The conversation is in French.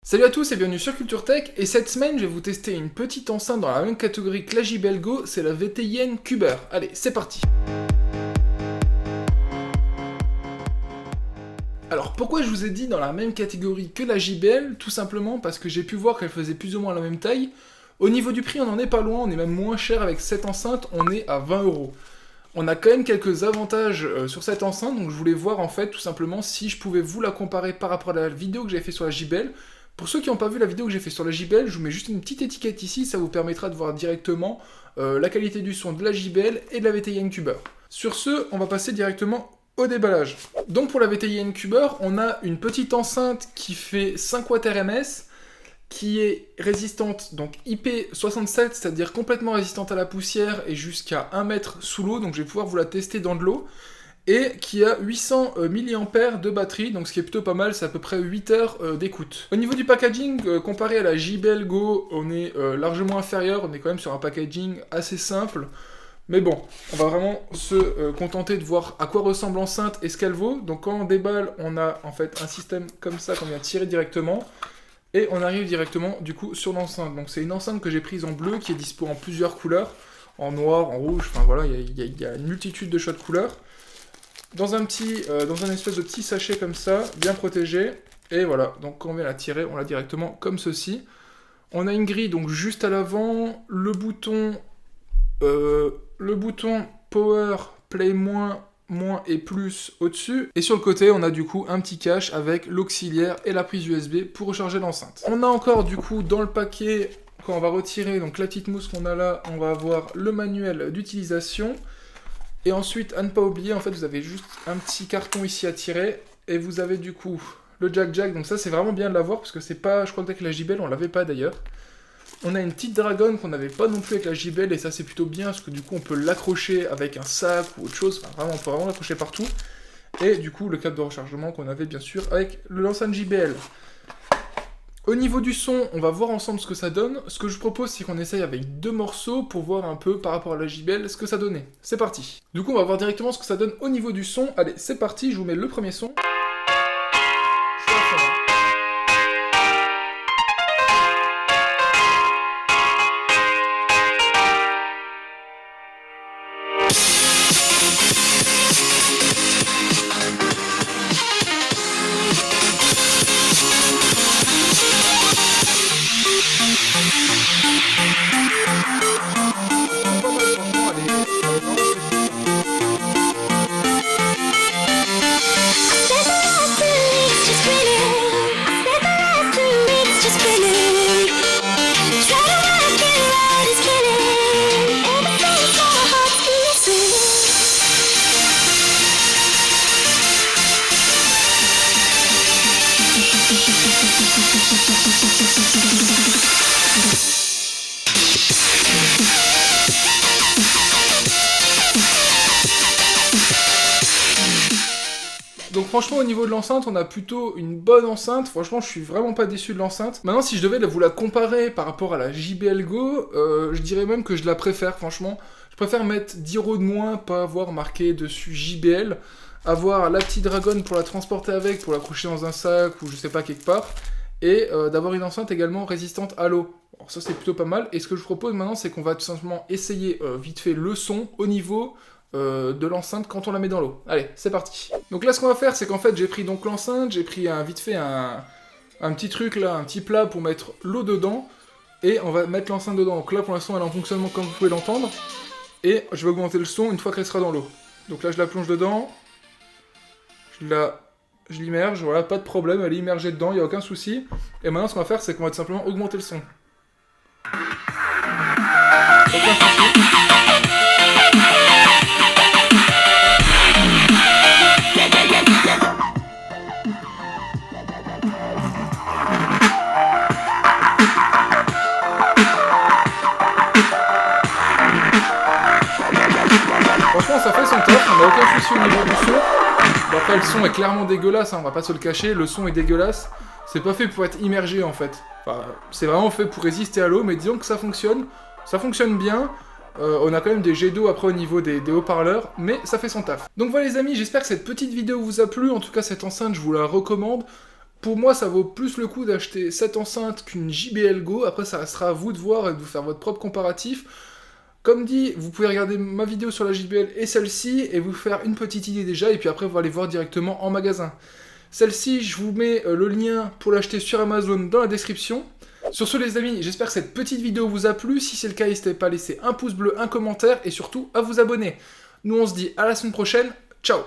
Salut à tous et bienvenue sur Culture Tech, et cette semaine je vais vous tester une petite enceinte dans la même catégorie que la JBL Go, c'est la VTIN Cuber. Allez, c'est parti. Alors pourquoi je vous ai dit dans la même catégorie que la JBL? Tout simplement parce que j'ai pu voir qu'elle faisait plus ou moins la même taille. Au niveau du prix on n'en est pas loin, on est même moins cher avec cette enceinte, on est à 20 €. On a quand même quelques avantages sur cette enceinte, donc je voulais voir en fait tout simplement si je pouvais vous la comparer par rapport à la vidéo que j'ai fait sur la JBL. Pour ceux qui n'ont pas vu la vidéo que j'ai fait sur la JBL, je vous mets juste une petite étiquette ici, ça vous permettra de voir directement la qualité du son de la JBL et de la VTIN Cuber. Sur ce, on va passer directement au déballage. Donc pour la VTIN Cuber, on a une petite enceinte qui fait 5 watts RMS, qui est résistante, donc IP67, c'est-à-dire complètement résistante à la poussière et jusqu'à 1 mètre sous l'eau, donc je vais pouvoir vous la tester dans de l'eau, et qui a 800 mAh de batterie, donc ce qui est plutôt pas mal, c'est à peu près 8 heures d'écoute. Au niveau du packaging, comparé à la JBL Go, on est largement inférieur, on est quand même sur un packaging assez simple, mais bon, on va vraiment se contenter de voir à quoi ressemble l'enceinte et ce qu'elle vaut. Donc quand on déballe, on a en fait un système comme ça qu'on vient tirer directement, et on arrive directement du coup sur l'enceinte. Donc c'est une enceinte que j'ai prise en bleu, qui est dispo en plusieurs couleurs, en noir, en rouge, enfin voilà, il y a une multitude de choix de couleurs. Dans un espèce de petit sachet comme ça, bien protégé, et voilà, donc quand on vient la tirer, on l'a directement comme ceci. On a une grille donc juste à l'avant, le bouton Power, Play moins et plus au-dessus, et sur le côté on a du coup un petit cache avec l'auxiliaire et la prise USB pour recharger l'enceinte. On a encore du coup dans le paquet, quand on va retirer donc la petite mousse qu'on a là, on va avoir le manuel d'utilisation. Et ensuite, à ne pas oublier, en fait, vous avez juste un petit carton ici à tirer, et vous avez du coup le jack, donc ça c'est vraiment bien de l'avoir, parce que c'est pas, je crois que avec la JBL on l'avait pas d'ailleurs. On a une petite dragonne qu'on n'avait pas non plus avec la JBL, et ça c'est plutôt bien, parce que du coup on peut l'accrocher avec un sac ou autre chose, enfin vraiment, on peut vraiment l'accrocher partout. Et du coup le câble de rechargement qu'on avait bien sûr avec l'enceinte JBL. Au niveau du son, on va voir ensemble ce que ça donne. Ce que je propose, c'est qu'on essaye avec 2 morceaux pour voir un peu par rapport à la JBL ce que ça donnait. C'est parti. Du coup, on va voir directement ce que ça donne au niveau du son. Allez, c'est parti, je vous mets le premier son. Donc franchement au niveau de l'enceinte, on a plutôt une bonne enceinte, franchement je suis vraiment pas déçu de l'enceinte. Maintenant si je devais vous la comparer par rapport à la JBL Go, je dirais même que je la préfère franchement. Je préfère mettre 10 € de moins, pas avoir marqué dessus JBL, avoir la petite dragonne pour la transporter avec, pour l'accrocher dans un sac ou je sais pas quelque part, et d'avoir une enceinte également résistante à l'eau. Alors ça c'est plutôt pas mal, et ce que je vous propose maintenant c'est qu'on va tout simplement essayer vite fait le son au niveau de l'enceinte quand on la met dans l'eau. Allez, c'est parti. Donc là ce qu'on va faire c'est qu'en fait j'ai pris donc l'enceinte, j'ai pris vite fait un petit truc là, un petit plat pour mettre l'eau dedans, et on va mettre l'enceinte dedans. Donc là pour l'instant elle est en fonctionnement comme vous pouvez l'entendre, et je vais augmenter le son une fois qu'elle sera dans l'eau. Donc là je la plonge dedans, je l'immerge, voilà, pas de problème, elle est immergée dedans, il n'y a aucun souci. Et maintenant ce qu'on va faire c'est qu'on va tout simplement augmenter le son. Aucun souci. Franchement ça fait son taf, on n'a aucun souci au niveau du son. Bon, après le son est clairement dégueulasse, hein, on va pas se le cacher, le son est dégueulasse. C'est pas fait pour être immergé en fait. Enfin, c'est vraiment fait pour résister à l'eau, mais disons que ça fonctionne bien. On a quand même des jets d'eau après au niveau des haut-parleurs, mais ça fait son taf. Donc voilà les amis, j'espère que cette petite vidéo vous a plu, en tout cas cette enceinte je vous la recommande. pour moi, ça vaut plus le coup d'acheter cette enceinte qu'une JBL Go. Après, ça restera à vous de voir et de vous faire votre propre comparatif. Comme dit, vous pouvez regarder ma vidéo sur la JBL et celle-ci et vous faire une petite idée déjà, et puis après, vous allez voir directement en magasin. Celle-ci, je vous mets le lien pour l'acheter sur Amazon dans la description. Sur ce les amis, j'espère que cette petite vidéo vous a plu. Si c'est le cas, n'hésitez pas à laisser un pouce bleu, un commentaire et surtout à vous abonner. Nous on se dit à la semaine prochaine. Ciao!